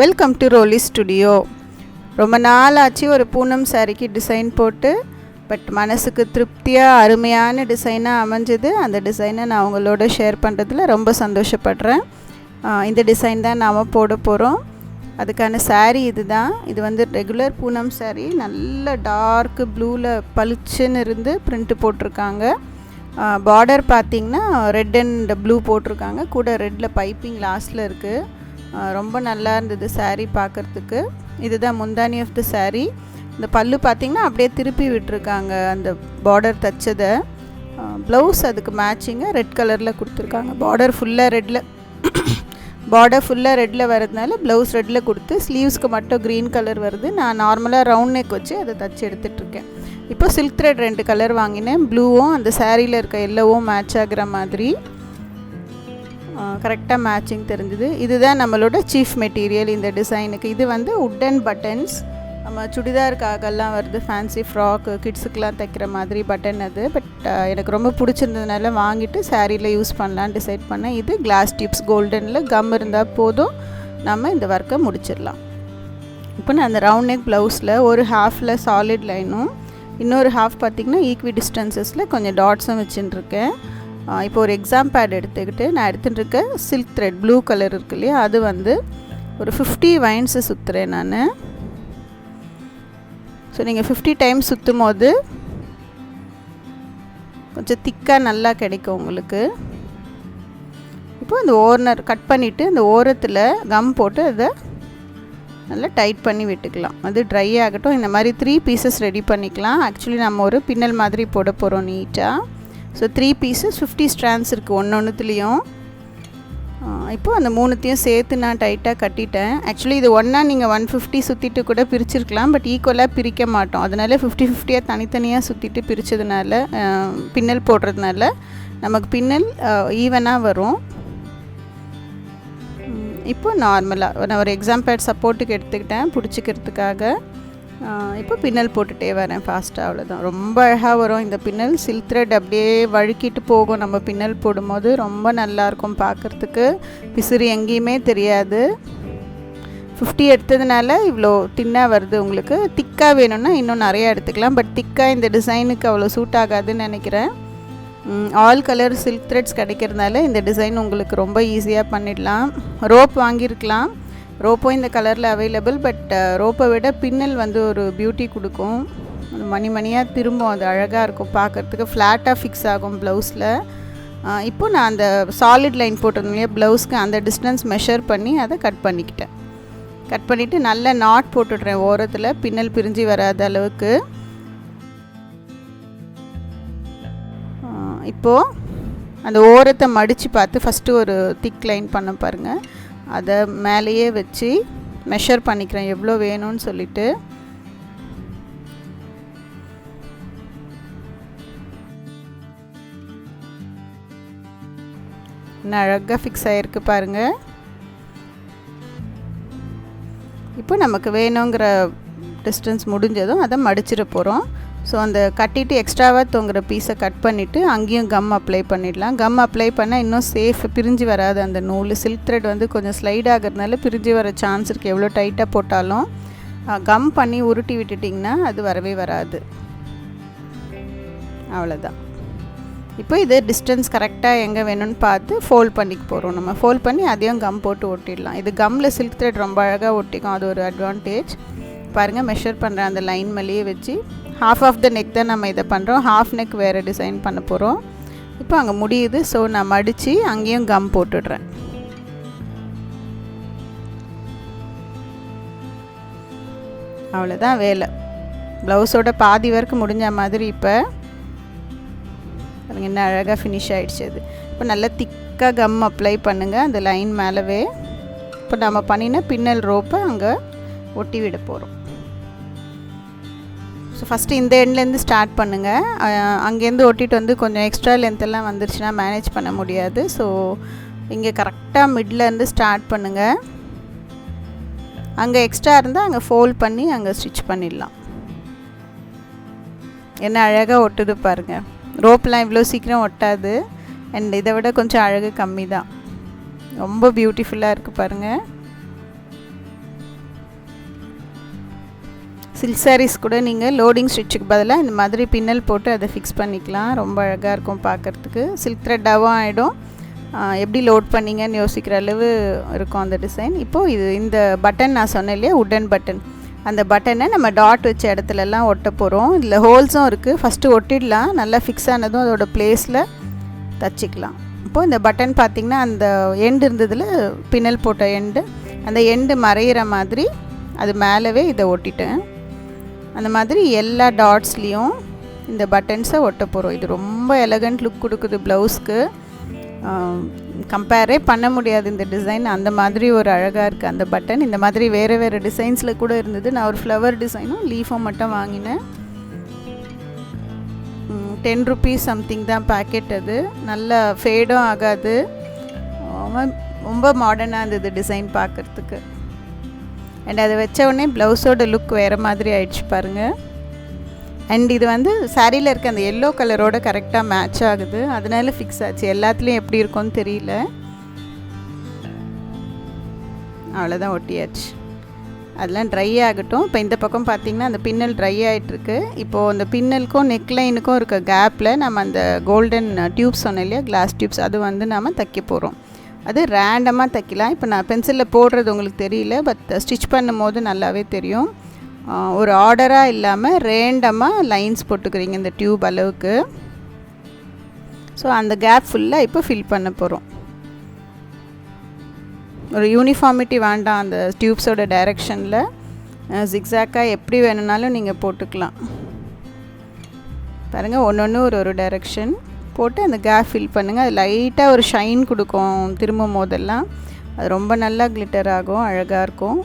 Welcome to ரோலி studio. ரொம்ப நாள் ஆச்சு ஒரு பூனம் சாரிக்கு டிசைன் போட்டு, பட் மனசுக்கு திருப்தியாக அருமையான டிசைனாக அமைஞ்சது. அந்த டிசைனை நான் உங்களோட ஷேர் பண்ணுறதுல ரொம்ப சந்தோஷப்படுறேன். இந்த டிசைன் தான் நாம் போட போகிறோம். அதுக்கான சாரீ இது தான். இது வந்து ரெகுலர் பூனம் சாரீ. நல்ல டார்க்கு ப்ளூவில் பளிச்சுன்னு இருந்து பிரிண்ட்டு போட்டிருக்காங்க. பார்டர் பார்த்திங்கன்னா ரெட் அண்ட் ப்ளூ போட்டிருக்காங்க. கூட ரெட்டில் பைப்பிங் லாஸ்ட்டில் இருக்குது. ரொம்ப நல்லா இருந்தது சாரீ பார்க்குறதுக்கு. இதுதான் முந்தானி ஆஃப் த சாரீ. இந்த பல்லு பார்த்திங்கன்னா அப்படியே திருப்பி விட்டுருக்காங்க அந்த பார்டர் தைச்சதை. ப்ளவுஸ் அதுக்கு மேட்சிங்காக ரெட் கலரில் கொடுத்துருக்காங்க. பார்டர் ஃபுல்லாக ரெட்டில் வரதுனால ப்ளவுஸ் ரெட்டில் கொடுத்து ஸ்லீவ்ஸ்க்கு மட்டும் க்ரீன் கலர் வருது. நான் நார்மலாக ரவுண்ட் நெக் வச்சு அதை தைச்சி எடுத்துகிட்ருக்கேன். இப்போ சில்க் த்ரெட் 2 கலர் வாங்கினேன். ப்ளூவும் அந்த சாரியில் இருக்க எல்லோவும் மேட்ச் ஆகிற மாதிரி கரெக்டாக மேட்சிங் தெரிஞ்சுது. இதுதான் நம்மளோட சீஃப் மெட்டீரியல் இந்த டிசைனுக்கு. இது வந்து உட்டன் பட்டன்ஸ். நம்ம சுடிதாருக்காகலாம் வருது, ஃபேன்சி ஃப்ராக்கு கிட்ஸுக்கெலாம் தைக்கிற மாதிரி பட்டன் அது. பட் எனக்கு ரொம்ப பிடிச்சிருந்ததுனால வாங்கிட்டு சாரியில் யூஸ் பண்ணலான்னு டிசைட் பண்ணேன். இது கிளாஸ் டிப்ஸ் கோல்டனில் கம் இருந்தால் போதும், நம்ம இந்த ஒர்க்கை முடிச்சிடலாம். இப்போ நான் அந்த ரவுண்ட் நெக் ப்ளவுஸில் ஒரு ஹாஃபில் சாலிட் லைனும் இன்னொரு ஹாஃப் பார்த்திங்கன்னா ஈக்வி டிஸ்டன்சஸில் கொஞ்சம் டாட்ஸும் வச்சுட்டுருக்கேன். இப்போ ஒரு எக்ஸாம் பேட் எடுத்துக்கிட்டு நான் எடுத்துகிட்டு இருக்க சில்க் த்ரெட் ப்ளூ கலர் இருக்கு இல்லையா, அது வந்து ஒரு 50 வைன்ஸு சுற்றுறேன் நான். ஸோ நீங்கள் 50 டைம்ஸ் சுற்றும் போது கொஞ்சம் திக்காக நல்லா கிடைக்கும் உங்களுக்கு. இப்போ இந்த ஓர்னர் கட் பண்ணிவிட்டு அந்த ஓரத்தில் கம் போட்டு அதை நல்லா டைட் பண்ணி விட்டுக்கலாம். அது ட்ரை ஆகட்டும். இந்த மாதிரி 3 பீசஸ் ரெடி பண்ணிக்கலாம். ஆக்சுவலி நம்ம ஒரு பின்னல் மாதிரி போட போகிறோம் நீட்டாக. ஸோ 3 பீசஸ் 50 ஸ்ட்ராண்ட்ஸ் இருக்குது ஒன்றுத்துலேயும். இப்போது அந்த 3த்தையும் சேர்த்து நான் டைட்டாக கட்டிட்டேன். ஆக்சுவலி இது ஒன்றா நீங்கள் 150 சுற்றிட்டு கூட பிரிச்சிருக்கலாம், பட் ஈக்குவலாக பிரிக்க மாட்டோம். அதனால 50-50 தனித்தனியாக சுற்றிட்டு பிரித்ததுனால பின்னல் போடுறதுனால நமக்கு பின்னல் ஈவனாக வரும். இப்போ நார்மலாக நான் ஒரு எக்ஸாம் பேட் சப்போர்ட்டுக்கு எடுத்துக்கிட்டேன் பிடிச்சிக்கிறதுக்காக. இப்போ பின்னல் போட்டுகிட்டே வரேன் ஃபாஸ்ட்டாக. அவ்வளோதான். ரொம்ப அழகாக வரும் இந்த பின்னல். சில்க் த்ரெட் அப்படியே வழுக்கிட்டு போகும் நம்ம பின்னல் போடும்போது. ரொம்ப நல்லாயிருக்கும் பார்க்குறதுக்கு. பிசுறு எங்கேயுமே தெரியாது. 50 எடுத்ததுனால இவ்வளோ தின்னாக வருது. உங்களுக்கு திக்காக வேணும்னா இன்னும் நிறையா எடுத்துக்கலாம், பட் திக்காக இந்த டிசைனுக்கு அவ்வளோ சூட் ஆகாதுன்னு நினைக்கிறேன். ஆல் கலர் சில்க் த்ரெட்ஸ் கிடைக்கிறதுனால இந்த டிசைன் உங்களுக்கு ரொம்ப ஈஸியாக பண்ணிடலாம். ரோப் வாங்கியிருக்கலாம். ரோப்பும் இந்த கலரில் அவைலபிள், பட் ரோப்பை விட பின்னல் வந்து ஒரு பியூட்டி கொடுக்கும். மணியாக திரும்பும், அது அழகாக இருக்கும் பார்க்குறதுக்கு. ஃப்ளாட்டாக ஃபிக்ஸ் ஆகும் ப்ளவுஸில். இப்போது நான் அந்த சாலிட் லைன் போட்டிருந்தேன் ப்ளவுஸ்க்கு, அந்த டிஸ்டன்ஸ் மெஷர் பண்ணி அதை கட் பண்ணிவிட்டு நல்ல நாட் போட்டுடுறேன் ஓரத்தில், பின்னல் பிரிஞ்சு வராத அளவுக்கு. இப்போது அந்த ஓரத்தை மடித்து பார்த்து ஃபஸ்ட்டு ஒரு திக் லைன் பண்ண பாருங்கள். அதை மேலேயே வச்சு மெஷர் பண்ணிக்கிறேன் எவ்வளோ வேணும்னு சொல்லிட்டு. இன்னும் அழகாக ஃபிக்ஸ் ஆகிருக்கு பாருங்கள். இப்போ நமக்கு வேணுங்கிற டிஸ்டன்ஸ் முடிஞ்சதும் அதை மடிச்சிட போகிறோம். ஸோ அந்த கட்டிட்டு எக்ஸ்ட்ராவாக தொங்குற பீஸை கட் பண்ணிவிட்டு அங்கேயும் கம் அப்ளை பண்ணிடலாம். கம் அப்ளை பண்ணால் இன்னும் சேஃப், பிரிஞ்சு வராது அந்த நூல். சில்க் த்ரெட் வந்து கொஞ்சம் ஸ்லைட் ஆகிறதுனால பிரிஞ்சு வர சான்ஸ் இருக்குது எவ்வளோ டைட்டாக போட்டாலும். கம் பண்ணி உருட்டி விட்டுட்டிங்கன்னா அது வரவே வராது. அவ்வளோதான். இப்போ இது டிஸ்டன்ஸ் கரெக்டாக எங்கே வேணும்னு பார்த்து ஃபோல்ட் பண்ணிக்க போகிறோம். நம்ம ஃபோல்ட் பண்ணி அதையும் கம் போட்டு ஒட்டிடலாம். இது கம்மில் சில்க் த்ரெட் ரொம்ப அழகாக ஒட்டிக்கும், அது ஒரு அட்வான்டேஜ். பாருங்கள், மெஷர் பண்ணுறேன் அந்த லைன் மேலேயே வச்சு. ஹாஃப் ஆஃப் த நெக் தான் நம்ம இதை பண்ணுறோம். ஹாஃப் நெக் வேறு டிசைன் பண்ண போகிறோம். இப்போ அங்கே முடியுது. ஸோ நான் மடித்து அங்கேயும் கம் போட்டுடுறேன். அவ்வளோதான் வேலை. ப்ளவுஸோட பாதி வரைக்கும் முடிஞ்ச மாதிரி. இப்போ பாருங்கள் என்ன அழகாக ஃபினிஷ் ஆகிடுச்சு அது. இப்போ நல்லா திக்காக கம் அப்ளை பண்ணுங்கள் அந்த லைன் மேலவே. இப்போ நம்ம பண்ணின பின்னல் ரோப்பை அங்கே ஒட்டி விட போகிறோம். ஸோ ஃபஸ்ட்டு இந்த எண்ட்லேருந்து ஸ்டார்ட் பண்ணுங்கள். அங்கேருந்து ஒட்டிட்டு வந்து கொஞ்சம் எக்ஸ்ட்ரா லென்த்தெல்லாம் வந்துருச்சுன்னா மேனேஜ் பண்ண முடியாது. ஸோ இங்கே கரெக்டாக மிட்லேருந்து ஸ்டார்ட் பண்ணுங்கள். அங்கே எக்ஸ்ட்ரா இருந்தால் அங்கே ஃபோல்ட் பண்ணி அங்கே ஸ்டிச் பண்ணிடலாம். என்ன அழகாக ஒட்டுது பாருங்கள். ரோப்லாம் இவ்வளோ சீக்கிரம் ஒட்டாது. அண்ட் இதை விட கொஞ்சம் அழகு கம்மி தான். ரொம்ப பியூட்டிஃபுல்லாக இருக்குது பாருங்கள். சில்க் சாரீஸ் கூட நீங்கள் லோடிங் ஸ்டிச்சுக்கு பதிலாக இந்த மாதிரி பின்னல் போட்டு அதை ஃபிக்ஸ் பண்ணிக்கலாம். ரொம்ப அழகாக இருக்கும் பார்க்குறதுக்கு. சில்க் த்ரெட்டாகவும் ஆகிடும். எப்படி லோட் பண்ணிங்கன்னு யோசிக்கிற அளவு இருக்கும் அந்த டிசைன். இப்போது இந்த பட்டன் நான் சொன்னேன் இல்லையா, உட்டன் பட்டன், அந்த பட்டனை நம்ம டாட் வச்ச இடத்துலலாம் ஒட்ட போகிறோம். இதில் ஹோல்ஸும் இருக்குது. ஃபஸ்ட்டு ஒட்டிடலாம். நல்லா ஃபிக்ஸ் ஆனதும் அதோடய ப்ளேஸில் தச்சுக்கலாம். இப்போது இந்த பட்டன் பார்த்திங்கன்னா அந்த எண்டு இருந்ததில் பின்னல் போட்ட எண்டு, அந்த எண்டு மறையிற மாதிரி அது மேலவே இதை ஒட்டிட்டேன். அந்த மாதிரி எல்லா டாட்ஸ்லேயும் இந்த பட்டன்ஸை ஒட்ட போகிறோம். இது ரொம்ப எலகண்ட் லுக் கொடுக்குது ப்ளவுஸ்க்கு. கம்பேரே பண்ண முடியாது இந்த டிசைன். அந்த மாதிரி ஒரு அழகாக இருக்குது அந்த பட்டன். இந்த மாதிரி வேறு வேறு டிசைன்ஸில் கூட இருந்தது. நான் ஒரு ஃப்ளவர் டிசைனும் லீஃபும் மட்டும் வாங்கினேன். 10 rupees சம்திங் தான் பேக்கெட். அது நல்லா ஃபேடும் ஆகாது. ரொம்ப மாடர்னாக இருந்தது டிசைன் பார்க்குறதுக்கு. அண்ட் அதை வச்ச உடனே ப்ளவுஸோட லுக் வேறு மாதிரி ஆயிடுச்சு பாருங்கள். அண்ட் இது வந்து சாரியில் இருக்க அந்த எல்லோ கலரோட கரெக்டாக மேட்ச் ஆகுது. அதனால ஃபிக்ஸ் ஆச்சு. எல்லாத்துலேயும் எப்படி இருக்கும்னு தெரியல. அவ்வளோதான், ஒட்டியாச்சு. அதெல்லாம் ட்ரை ஆகட்டும். இப்போ இந்த பக்கம் பார்த்திங்கன்னா அந்த பின்னல் ட்ரை ஆகிட்டுருக்கு. இப்போது அந்த பின்னலுக்கும் நெக்லைனுக்கும் இருக்க கேப்பில் நம்ம அந்த கோல்டன் டியூப்ஸ் சொன்னோம் இல்லையா, கிளாஸ் டியூப்ஸ், அது வந்து நாம் தைக்க போகிறோம். அது ரேண்டமாக தைக்கலாம். இப்போ நான் பென்சிலில் போடுறது உங்களுக்கு தெரியல, பட் ஸ்டிச் பண்ணும் போது நல்லாவே தெரியும். ஒரு ஆர்டராக இல்லாமல் ரேண்டமாக லைன்ஸ் போட்டுக்கிறீங்க இந்த டியூப் அளவுக்கு. ஸோ அந்த கேப் ஃபுல்லாக இப்போ ஃபில் பண்ண போகிறோம். ஒரு யூனிஃபார்மிட்டி வேண்டாம் அந்த டியூப்ஸோட டைரெக்ஷனில். ஜிக்ஸாக்காக எப்படி வேணுனாலும் நீங்கள் போட்டுக்கலாம். பாருங்கள், ஒன்று ஒரு டைரெக்ஷன் போட்டு அந்த கேப் ஃபில் பண்ணுங்கள். அது லைட்டாக ஒரு ஷைன் கொடுக்கும் திரும்பும் போதெல்லாம். அது ரொம்ப நல்லா கிளிட்டர் ஆகும், அழகாக இருக்கும்.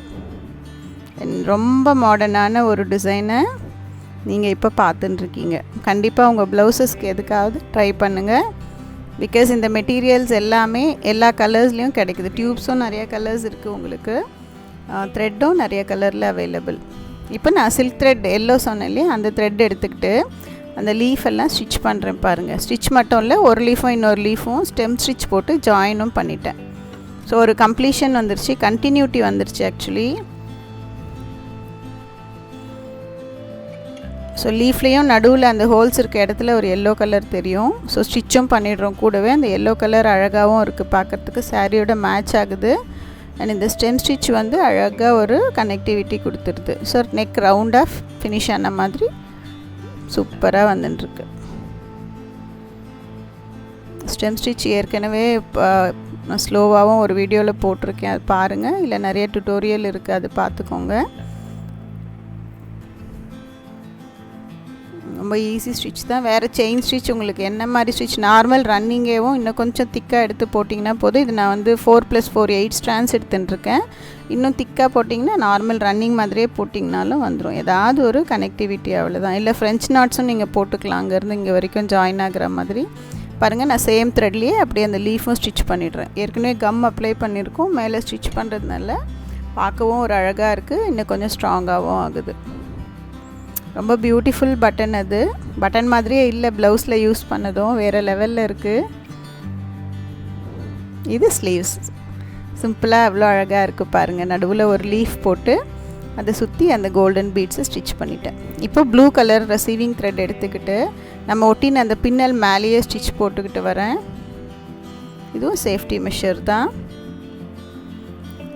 ரொம்ப மாடர்னான ஒரு டிசைனை நீங்கள் இப்போ பார்த்துட்டுருக்கீங்க. கண்டிப்பாக உங்கள் ப்ளவுஸஸ்க்கு எதுக்காவது ட்ரை பண்ணுங்கள். பிகாஸ் இந்த மெட்டீரியல்ஸ் எல்லாமே எல்லா கலர்ஸ்லேயும் கிடைக்குது. டியூப்ஸும் நிறைய கலர்ஸ் இருக்குது உங்களுக்கு. த்ரெட்டும் நிறைய கலரில் அவைலபிள். இப்போ நான் சில்க் த்ரெட் எல்லோ சொன்னேன் இல்லையா, அந்த த்ரெட் எடுத்துக்கிட்டு அந்த லீஃப் எல்லாம் ஸ்டிச் பண்ணுறேன் பாருங்கள். ஸ்டிச் மட்டும் இல்லை, ஒரு லீஃபும் இன்னொரு லீஃபும் ஸ்டெம் ஸ்டிச் போட்டு ஜாயினும் பண்ணிட்டேன். ஸோ ஒரு கம்ப்ளீஷன் வந்துருச்சு, கண்டினியூட்டி வந்துருச்சு ஆக்சுவலி. ஸோ லீஃப்லேயும் நடுவில் அந்த ஹோல்ஸ் இருக்க இடத்துல ஒரு எல்லோ கலர் தெரியும். ஸோ ஸ்டிச்சும் பண்ணிடுறோம் கூடவே. அந்த எல்லோ கலர் அழகாகவும் இருக்குது பார்க்குறதுக்கு, சாரியோட மேட்ச் ஆகுது. அண்ட் இந்த ஸ்டெம் ஸ்டிச் வந்து அழகாக ஒரு கனெக்டிவிட்டி கொடுத்துருது. ஸோ நெக் ரவுண்டாக ஃபினிஷ் ஆன மாதிரி சூப்பராக வந்துட்டுருக்கு. ஸ்டெம் ஸ்டிச் ஏற்கனவே நான் ஸ்லோவாகவும் ஒரு வீடியோவில் போட்டிருக்கேன், அது பாருங்கள். இல்லை நிறைய டுட்டோரியல் இருக்குது, அது பார்த்துக்கோங்க. ரொம்ப ஈஸி ஸ்டிச் தான். வேறு செயின் ஸ்டிச் உங்களுக்கு என்ன மாதிரி ஸ்டிச், நார்மல் ரன்னிங்கேவும் இன்னும் கொஞ்சம் திக்காக எடுத்து போட்டிங்கன்னா போதும். இது நான் வந்து 4+4 8 ஸ்ட்ராண்ட்ஸ் எடுத்துட்டுருக்கேன். இன்னும் திக்காக போட்டிங்கன்னா நார்மல் ரன்னிங் மாதிரியே போட்டிங்கனாலும் வந்துடும். ஏதாவது ஒரு கனெக்டிவிட்டி, அவ்வளோதான். இல்லை ஃப்ரெஞ்ச் நாட்ஸும் நீங்கள் போட்டுக்கலாம், அங்கேருந்து இங்கே வரைக்கும் ஜாயின் ஆகிற மாதிரி. பாருங்கள், நான் சேம் த்ரெட்லேயே அப்படியே அந்த லீஃபும் ஸ்டிச் பண்ணிடுறேன். ஏற்கனவே கம் அப்ளை பண்ணியிருக்கோம். மேலே ஸ்டிச் பண்ணுறதுனால பார்க்கவும் ஒரு அழகாக இருக்குது, இன்னும் கொஞ்சம் ஸ்ட்ராங்காகவும் ஆகுது. ரொம்ப பியூட்டிஃபுல் பட்டன். அது பட்டன் மாதிரியே இல்லை, ப்ளவுஸில் யூஸ் பண்ணதும் வேறு லெவலில் இருக்குது. இது ஸ்லீவ்ஸ் சிம்பிளாக அவ்வளோ அழகாக இருக்குது பாருங்கள். நடுவில் ஒரு லீஃப் போட்டு அதை சுற்றி அந்த கோல்டன் பீட்ஸை ஸ்டிச் பண்ணிட்டேன். இப்போ ப்ளூ கலர் ரிசீவிங் த்ரெட் எடுத்துக்கிட்டு நம்ம ஒட்டின அந்த பின்னல் மேலேயே ஸ்டிச் போட்டுக்கிட்டு வரேன். இதுவும் சேஃப்டி மெஷர் தான்.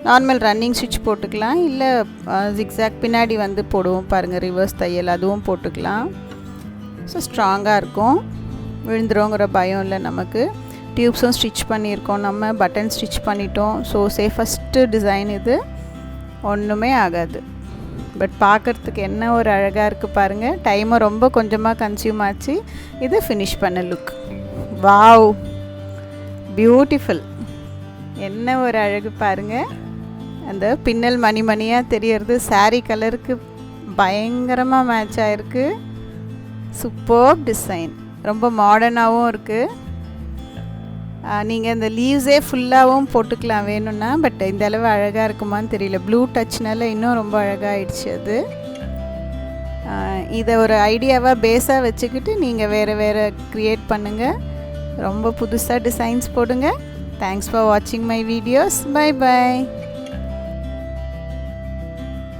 நார்மல் ரன்னிங் ஸ்டிச் போட்டுக்கலாம், இல்லை ஜிக்ஸாக் பின்னாடி வந்து போடுவோம் பாருங்கள், ரிவர்ஸ் தையல், அதுவும் போட்டுக்கலாம். ஸோ ஸ்ட்ராங்காக இருக்கும், விழுந்துருங்கிற பயம் இல்லை நமக்கு. டியூப்ஸும் ஸ்டிச் பண்ணியிருக்கோம், நம்ம பட்டன் ஸ்டிச் பண்ணிட்டோம். ஸோ சேஃபஸ்ட்டு டிசைன் இது, ஒன்றுமே ஆகாது. பட் பார்க்குறதுக்கு என்ன ஒரு அழகாக இருக்குது பாருங்கள். டைமும் ரொம்ப கொஞ்சமாக கன்சியூம் ஆச்சு. இது ஃபினிஷ் பண்ண லுக். Wow, beautiful. என்ன ஒரு அழகு பாருங்கள். அந்த பின்னல் மணிமணியாக தெரியறது சாரீ கலருக்கு பயங்கரமாக மேட்ச் ஆகிருக்கு. சூப்பர் டிசைன், ரொம்ப மாடர்னாகவும் இருக்குது. நீங்கள் இந்த லீவ்ஸே ஃபுல்லாகவும் போட்டுக்கலாம் வேணும்னா. பட் இந்த அளவு அழகாக இருக்குமான்னு தெரியல, ப்ளூ டச்னால இன்னும் ரொம்ப அழகாகிடுச்சு அது. இதை ஒரு ஐடியாவாக பேஸாக வச்சுக்கிட்டு நீங்கள் வேறு க்ரியேட் பண்ணுங்கள். ரொம்ப புதுசாக டிசைன்ஸ் போடுங்க. தேங்க்ஸ் ஃபார் வாட்சிங் மை வீடியோஸ். Bye bye.